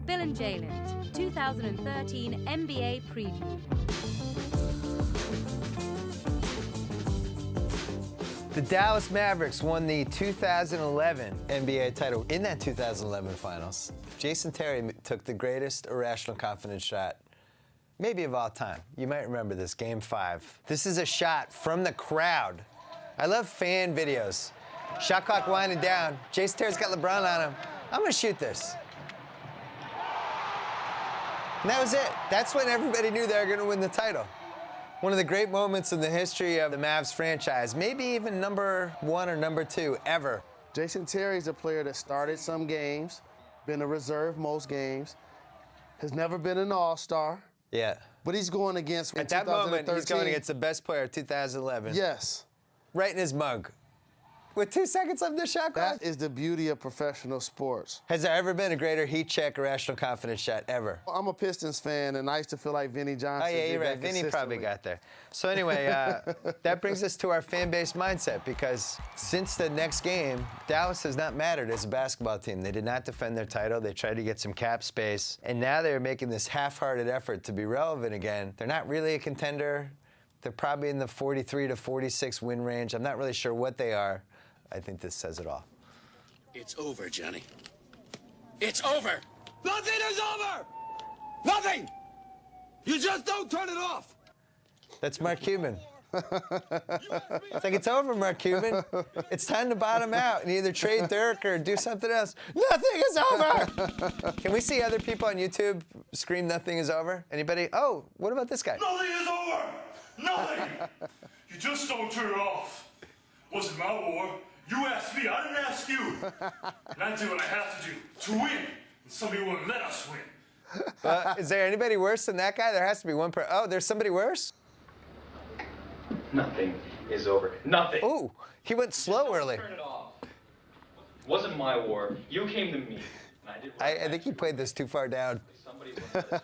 Bill and Jalen's 2013 NBA Preview. The Dallas Mavericks won the 2011 NBA title. In that 2011 finals, Jason Terry took the greatest irrational confidence shot, maybe of all time. You might remember this, Game 5. This is a shot from the crowd. I love fan videos. Shot clock winding down. Jason Terry's got LeBron on him. I'm gonna shoot this. And that was it. That's when everybody knew they were gonna win the title. One of the great moments in the history of the Mavs franchise, maybe even number 1 or number 2 ever. Jason Terry's a player that started some games, been a reserve most games, has never been an all-star. Yeah. But he's going against, at that moment, he's going against the best player of 2011. Yes. Right in his mug. With 2 seconds left in the shot clock. That is the beauty of professional sports. Has there ever been a greater heat check, irrational confidence shot ever? I'm a Pistons fan, and I used to feel like Vinnie Johnson. Oh, yeah, you're right. Vinnie probably got there. So anyway, that brings us to our fan-based mindset, because since the next game, Dallas has not mattered as a basketball team. They did not defend their title. They tried to get some cap space, and now they're making this half-hearted effort to be relevant again. They're not really a contender. They're probably in the 43 to 46 win range. I'm not really sure what they are. I think this says it all. It's over, Johnny. It's over. Nothing is over. Nothing. You just don't turn it off. That's Mark Cuban. It's like, it's over, Mark Cuban. It's time to bottom out and either trade Dirk or do something else. Nothing is over. Can we see other people on YouTube scream nothing is over? Anybody? Oh, what about this guy? Nothing is over. Nothing. You just don't turn it off. Wasn't my war. You asked me, I didn't ask you. And I do what I have to do to win. And somebody won't let us win. Is there anybody worse than that guy? There has to be one Oh, there's somebody worse? Nothing is over. Nothing. Ooh, he went slow early. Turn it off. It wasn't my war. You came to me. And I did I think he played this too far down. Somebody was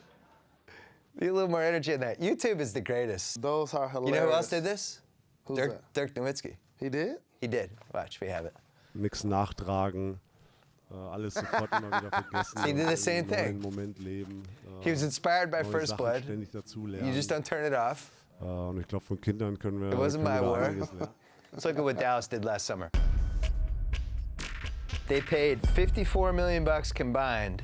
Need a little more energy in that. YouTube is the greatest. Those are hilarious. You know who else did this? Who's that? Dirk Nowitzki. He did? He did. Watch, we have it. Nichts nachtragen, alles sofort immer wieder vergessen. He did the same thing. Moment leben, He was inspired by neue First Sachen Blood. ständig dazulernen. You just don't turn it off. Und ich glaube, von Kindern können wir, It wasn't my können wir da war. einiges lernen. Let's look at what Dallas did last summer. They paid $54 million combined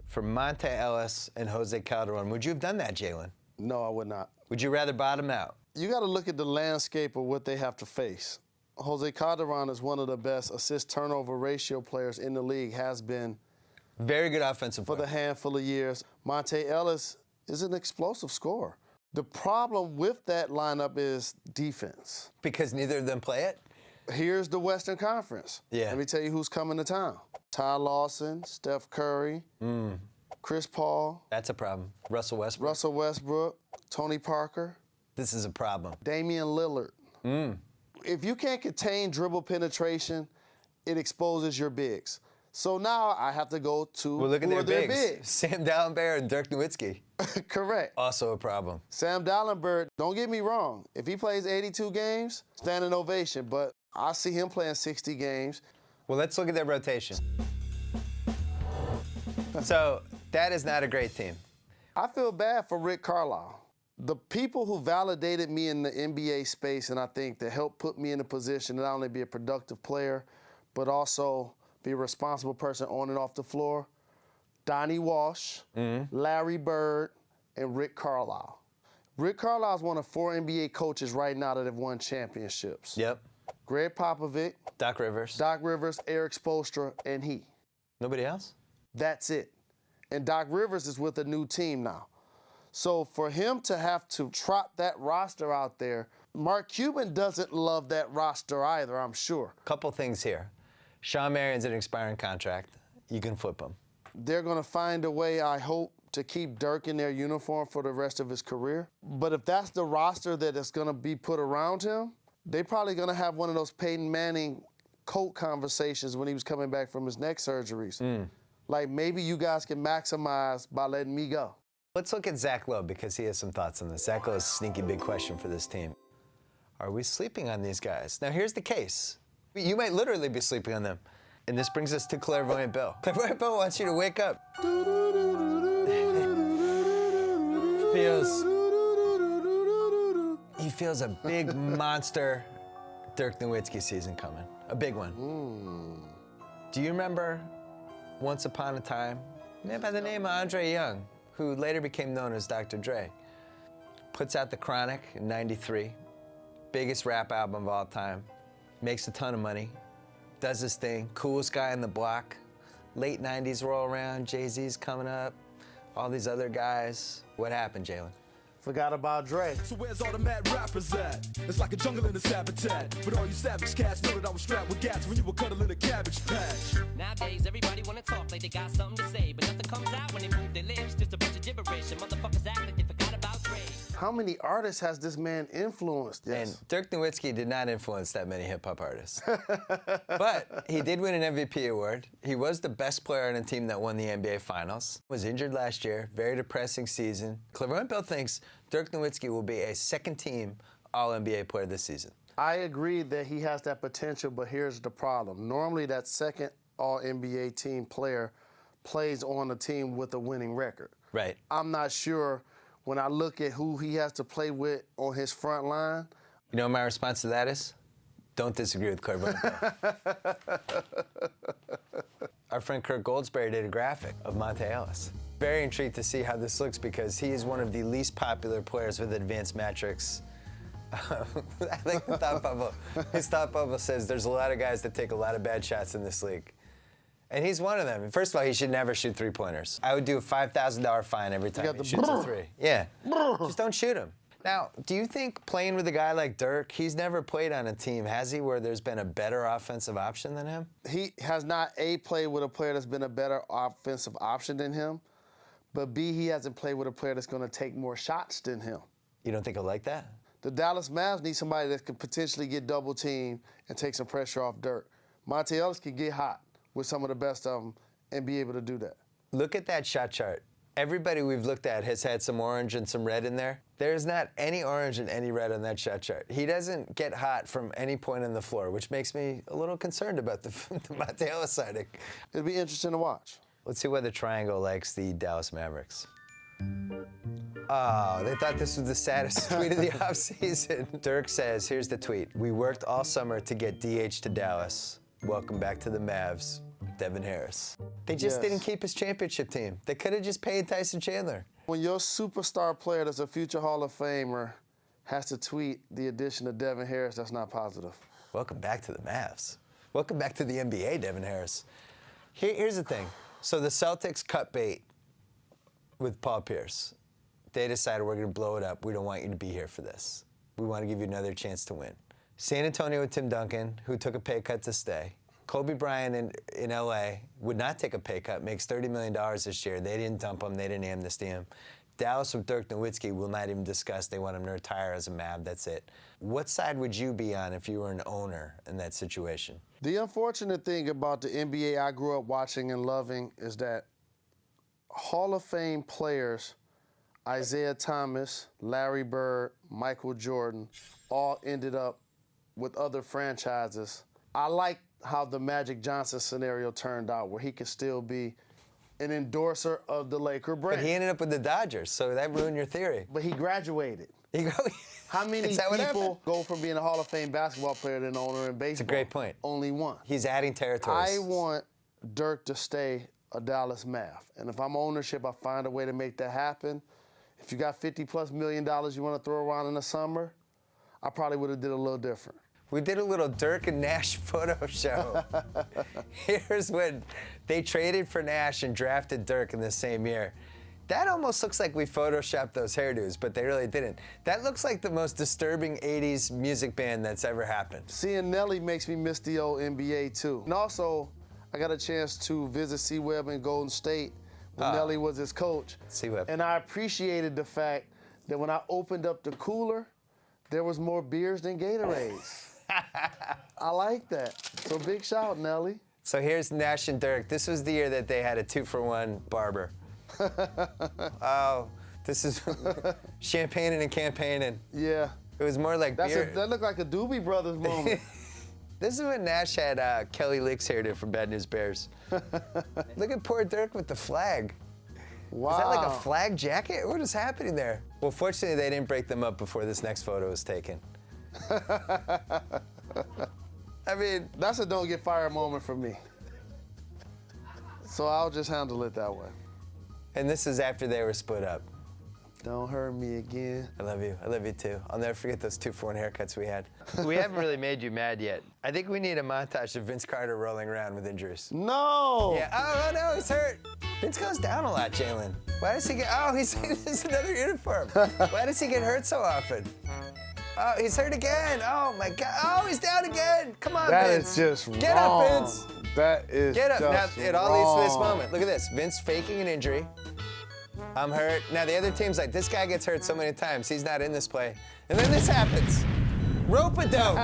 for Monta Ellis and Jose Calderon. Would you have done that, Jalen? No, I would not. Would you rather bottom out? You got to look at the landscape of what they have to face. Jose Calderon is one of the best assist-turnover ratio players in the league, has been Very good offensive for player. the handful of years. Monta Ellis is an explosive scorer. The problem with that lineup is defense. Because neither of them play it? Here's the Western Conference. Yeah. Let me tell you who's coming to town. Ty Lawson, Steph Curry, Chris Paul. That's a problem. Russell Westbrook. Russell Westbrook, Tony Parker. This is a problem. Damian Lillard. If you can't contain dribble penetration, it exposes your bigs. So now I have to go to Well, look at who their are bigs. Sam Dallenberg and Dirk Nowitzki. Correct. Also a problem. Sam Dallenberg, don't get me wrong. If he plays 82 games, standing ovation. But I see him playing 60 games. Well, let's look at their rotation. So that is not a great team. I feel bad for Rick Carlisle. The people who validated me in the NBA space, and I think that helped put me in a position to not only be a productive player, but also be a responsible person on and off the floor, Donnie Walsh, Larry Bird, and Rick Carlisle. Rick Carlisle is one of 4 NBA coaches right now that have won championships. Yep. Greg Popovich, Doc Rivers. Eric Spoelstra, and he. Nobody else? That's it. And Doc Rivers is with a new team now. So for him to have to trot that roster out there, Mark Cuban doesn't love that roster either, I'm sure. Couple things here. Shawn Marion's an expiring contract. You can flip him. They're going to find a way, I hope, to keep Dirk in their uniform for the rest of his career. But if that's the roster that is going to be put around him, they're probably going to have one of those Peyton Manning coat conversations when he was coming back from his neck surgeries. Like, maybe you guys can maximize by letting me go. Let's look at Zach Lowe, because he has some thoughts on this. Zach Lowe's a sneaky big question for this team. Are we sleeping on these guys? Now, here's the case. You might literally be sleeping on them. And this brings us to Clairvoyant Bill. Clairvoyant Bill wants you to wake up. He feels a big monster Dirk Nowitzki season coming. A big one. Do you remember once upon a time, a man by the name of Andre Young, who later became known as Dr. Dre, puts out The Chronic in '93, biggest rap album of all time, makes a ton of money, does his thing, coolest guy in the block. Late '90s roll around, Jay-Z's coming up, all these other guys. What happened, Jalen? Forgot about Dre. So where's all the mad rappers at? It's like a jungle in a habitat. But all you savage cats know that I was strapped with gats when you were cuddling a cabbage patch. Nowadays, everybody wanna talk like they got something to say, but nothing comes out when they move their lips. Just a bunch of gibberish, and motherfuckers act like they forgot about Dre. How many artists has this man influenced? Yes. And Dirk Nowitzki did not influence that many hip-hop artists. But he did win an MVP award. He was the best player on a team that won the NBA Finals. Was injured last year, very depressing season. Clairvoyant Bill thinks Dirk Nowitzki will be a second-team All-NBA player this season. I agree that he has that potential, but here's the problem. Normally, that second All-NBA team player plays on a team with a winning record. Right. I'm not sure when I look at who he has to play with on his front line. You know what my response to that is? Don't disagree with Clairvoyant Bill. Our friend Kurt Goldsberry did a graphic of Monta Ellis. Very intrigued to see how this looks because he is one of the least popular players with advanced metrics. I like the thought bubble. His thought bubble says there's a lot of guys that take a lot of bad shots in this league. And he's one of them. First of all, he should never shoot three-pointers. I would do a $5,000 fine every time he shoots a three. Yeah. Just don't shoot him. Now, do you think playing with a guy like Dirk, he's never played on a team, has he, where there's been a better offensive option than him? He has not, A, played with a player that's been a better offensive option than him, but B, he hasn't played with a player that's going to take more shots than him. You don't think he'll like that? The Dallas Mavs need somebody that can potentially get double-teamed and take some pressure off Dirk. Monta Ellis can get hot with some of the best of them and be able to do that. Look at that shot chart. Everybody we've looked at has had some orange and some red in there. There's not any orange and any red on that shot chart. He doesn't get hot from any point on the floor, which makes me a little concerned about the Monta Ellis signing. It'll be interesting to watch. Let's see whether Triangle likes the Dallas Mavericks. Oh, they thought this was the saddest tweet of the offseason. Dirk says, here's the tweet. We worked all summer to get DH to Dallas. Welcome back to the Mavs, Devin Harris. They just didn't keep his championship team. They could have just paid Tyson Chandler. When your superstar player that's a future Hall of Famer has to tweet the addition of Devin Harris, that's not positive. Welcome back to the Mavs. Welcome back to the NBA, Devin Harris. Here's the thing. So the Celtics cut bait with Paul Pierce. They decided we're going to blow it up. We don't want you to be here for this. We want to give you another chance to win. San Antonio with Tim Duncan, who took a pay cut to stay. Kobe Bryant in L.A. would not take a pay cut, makes $30 million this year. They didn't dump him. They didn't amnesty him. Dallas with Dirk Nowitzki will not even discuss. They want him to retire as a Mav. That's it. What side would you be on if you were an owner in that situation? The unfortunate thing about the NBA I grew up watching and loving is that Hall of Fame players, Isaiah Thomas, Larry Bird, Michael Jordan, all ended up with other franchises. I like how the Magic Johnson scenario turned out, where he could still be an endorser of the Laker brand. But he ended up with the Dodgers, so that ruined your theory. But he graduated. How many people go from being a Hall of Fame basketball player to an owner in baseball? It's a great point. Only one. He's adding territories. I want Dirk to stay a Dallas Mav. And if I'm ownership, I find a way to make that happen. If you got $50+ million you want to throw around in the summer, I probably would have did a little different. We did a little Dirk and Nash photo show. Here's when they traded for Nash and drafted Dirk in the same year. That almost looks like we photoshopped those hairdos, but they really didn't. That looks like the most disturbing 80s music band that's ever happened. Seeing Nelly makes me miss the old NBA, too. And also, I got a chance to visit C-Webb in Golden State when Nelly was his coach. C-Webb. And I appreciated the fact that when I opened up the cooler, there was more beers than Gatorades. I like that. So big shout, Nelly. So here's Nash and Dirk. This was the year that they had a 2-for-1 barber. Oh, this is champagning and campaigning. Yeah. It was more like beer. That looked like a Doobie Brothers moment. This is when Nash had Kelly Licks hair for Bad News Bears. Look at poor Dirk with the flag. Wow. Is that like a flag jacket? What is happening there? Well, fortunately, they didn't break them up before this next photo was taken. I mean, that's a don't get fired moment for me. So I'll just handle it that way. And this is after they were split up. Don't hurt me again. I love you. I love you too. I'll never forget those 2 foreign haircuts we had. We haven't really made you mad yet. I think we need a montage of Vince Carter rolling around with injuries. No! Yeah. Oh no, he's hurt. Vince goes down a lot, Jalen. Why does he get? Oh, he's another uniform. Why does he get hurt so often? Oh, he's hurt again. Oh my God. Oh, he's down again. Come on, Vince. That is just Get wrong. up, Vince. That is Get up. just Now, it all leads to this moment. Look at this. Vince faking an injury. I'm hurt. Now, the other team's like, this guy gets hurt so many times. He's not in this play. And then this happens. Rope-a-dope.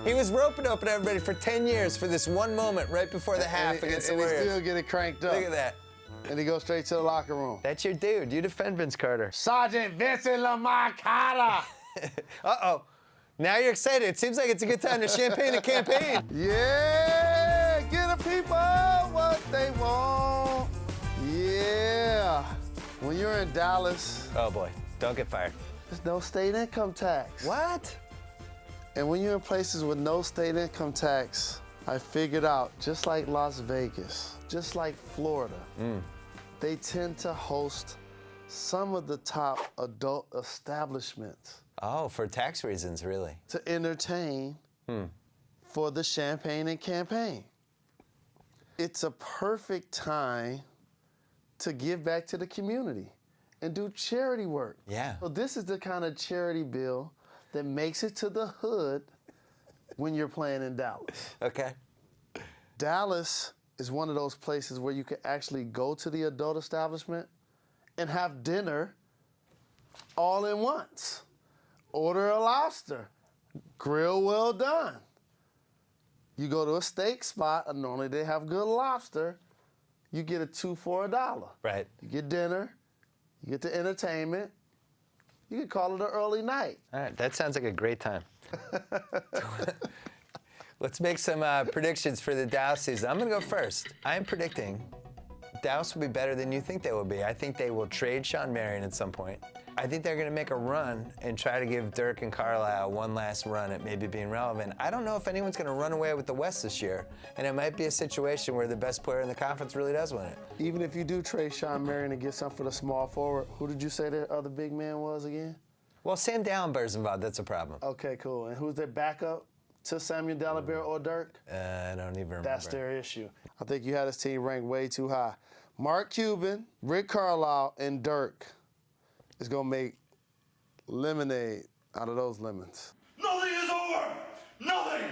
He was rope-a-doping everybody for 10 years for this one moment right before the half against the Warriors. And he still get it cranked up. Look at that. And he goes straight to the locker room. That's your dude. You defend Vince Carter. Sergeant Vincent Lamar Carter. Uh-oh. Now you're excited. It seems like it's a good time to champagne a campaign. Yeah, give the people what they want. Yeah. When you're in Dallas. Oh boy, don't get fired. There's no state income tax. What? And when you're in places with no state income tax, I figured out, just like Las Vegas, just like Florida, they tend to host some of the top adult establishments. Oh, for tax reasons, really? To entertain for the champagne and campaign. It's a perfect time to give back to the community and do charity work. Yeah. So this is the kind of charity bill that makes it to the hood when you're playing in Dallas. Okay. Dallas is one of those places where you can actually go to the adult establishment and have dinner all at once. Order a lobster, grill well done. You go to a steak spot, and normally they have good lobster, you get a 2 for $1. Right. You get dinner, you get the entertainment, you can call it an early night. All right, that sounds like a great time. Let's make some predictions for the Dallas season. I'm gonna go first. I'm predicting Dallas will be better than you think they will be. I think they will trade Shawn Marion at some point. I think they're gonna make a run and try to give Dirk and Carlisle one last run at maybe being relevant. I don't know if anyone's gonna run away with the West this year, and it might be a situation where the best player in the conference really does win it. Even if you do trade Shawn Marion and get something for the small forward, who did you say the other big man was again? Well, Sam Dallenberg's involved, that's a problem. Okay, cool. And who's their backup to Samuel Dallenberg or Dirk? I don't even remember. That's their issue. I think you had this team ranked way too high. Mark Cuban, Rick Carlisle, and Dirk is going to make lemonade out of those lemons. Nothing is over! Nothing!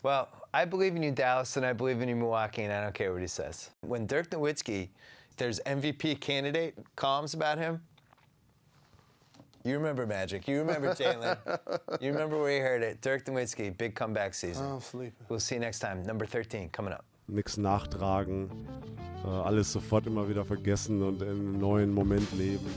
Well, I believe in you, Dallas, and I believe in you, Milwaukee, and I don't care what he says. When Dirk Nowitzki, there's MVP candidate columns about him, you remember Magic. You remember Jalen. You remember where you heard it. Dirk Nowitzki, big comeback season. I'm sleeping. We'll see you next time. Number 13, coming up. Nichts nachtragen, alles sofort immer wieder vergessen und in einem neuen Moment leben.